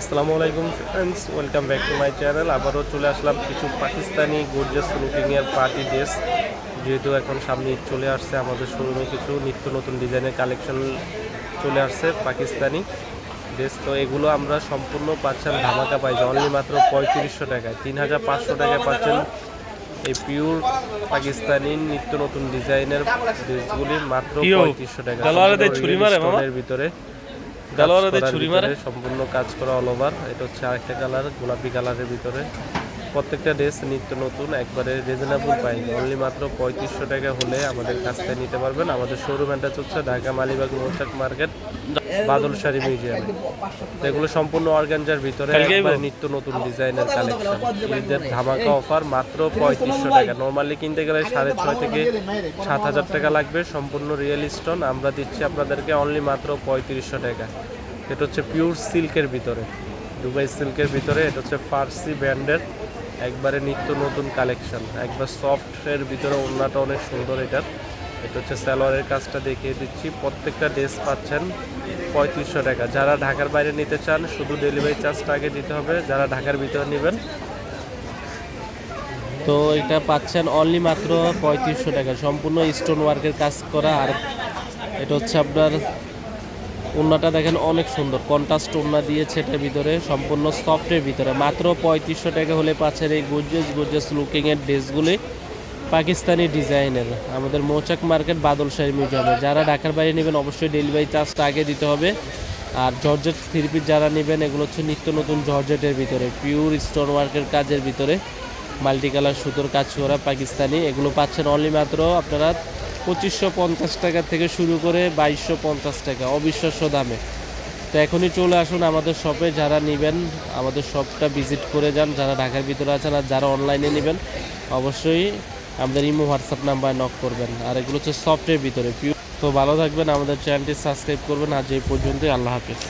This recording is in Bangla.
আসসালামু আলাইকুম friends, welcome back to my channel. আবারও চলে আসলাম কিছু পাকিস্তানি গর্জিয়াস লুকিংয়ের পার্টি ড্রেস। যেহেতু এখন সামনে ঈদ চলে আসছে, আমাদের শোরুমে কিছু নিত্য নতুন ডিজাইনের কালেকশন চলে আসছে পাকিস্তানি ড্রেস। তো এগুলো আমরা সম্পূর্ণ পাচ্ছেন ধামাকা প্রাইস, অনলি মাত্র 3500 টাকায়। 3500 টাকায় পাচ্ছেন এই পিওর পাকিস্তানি নিত্য নতুন ডিজাইনের ড্রেসগুলি মাত্র 3500 টাকা ভিতরে। সম্পূর্ণ কাজ করা অল ওভার। এটা হচ্ছে আরেকটা কালার, গোলাপি কালারের ভিতরে। প্রত্যেকটা ড্রেস নিত্য নতুন, একবারে রিজনেবল প্রাইস, অনলি মাত্র 3500 টাকা হলে আমাদের কাছ থেকে নিতে পারবেন। আমাদের শোরুম অ্যাড্রেস হচ্ছে ঢাকা মালিবাগ মৌচাক মার্কেট, বাদল শাড়ি মিউজিয়ামে। এগুলো সম্পূর্ণ অর্গানজার ভিতরে, একবারে নিত্য নতুন ডিজাইনের কালেকশন। ঈদের ধামাকা অফার মাত্র 3500 টাকা। নর্মালি কিনতে গেলে 6,500 থেকে 7,000 টাকা লাগবে। সম্পূর্ণ রিয়েল স্টোন, আমরা দিচ্ছি আপনাদেরকে অনলি মাত্র 3500 টাকা। এটা হচ্ছে পিওর সিল্কের ভিতরে, দুবাই সিল্কের ভিতরে। এটা হচ্ছে ফার্সি ব্র্যান্ডের একবারে নিত্য নতুন কালেকশন, একবার সফটের ভিতরে। ওড়নাটা অনেক সুন্দর এটার। এটা হচ্ছে সালোয়ারের কাজটা দেখিয়ে দিচ্ছি। প্রত্যেকটা ড্রেস পাচ্ছেন 3500 টাকা। যারা ঢাকার বাইরে নিতে চান শুধু ডেলিভারি চার্জটা আগে দিতে হবে। যারা ঢাকার ভিতরে নেবেন তো এটা পাচ্ছেন অনলি মাত্র 3500 টাকা, সম্পূর্ণ স্টোন ওয়ার্কের কাজ করা। আর এটা হচ্ছে আপনার ওড়নাটা দেখেন অনেক সুন্দর, কন্ট্রাস্ট ওড়না দিয়েছে এটার ভিতরে, সম্পূর্ণ সফটের ভিতরে। মাত্র 3500 টাকা হলে পাচ্ছেন এই গর্জিয়াস লুকিংয়ের ড্রেসগুলি পাকিস্তানি ডিজাইনের, আমাদের মৌচাক মার্কেট বাদল শাড়ি মিউজিয়ামে। যারা ঢাকার বাইরে নেবেন অবশ্যই ডেলিভারি চার্জটা আগে দিতে হবে। আর জর্জেট থ্রি পিস যারা নেবেন, এগুলো হচ্ছে নিত্য নতুন জর্জেটের ভিতরে, পিওর স্টোন ওয়ার্কের কাজের ভিতরে, মাল্টি কালার সুতোর কাজ করা পাকিস্তানি। এগুলো পাচ্ছেন অনলি মাত্র আপনারা 2550 টাকা থেকে শুরু করে 2250 টাকা, অবিশ্বাস্য দামে। তো এখনই চলে আসুন আমাদের শপে। যারা নেবেন আমাদের শপটা ভিজিট করে যান, যারা ঢাকার ভিতরে আছেন। আর যারা অনলাইনে নেবেন অবশ্যই আমাদের ইমো হোয়াটসঅ্যাপ নাম্বার নক করবেন। আর এগুলো হচ্ছে সফটের ভিতরে পিওর। তো ভালো থাকবেন, আমাদের চ্যানেলটি সাবস্ক্রাইব করবেন। আজ এই পর্যন্তই, আল্লাহ হাফেজ।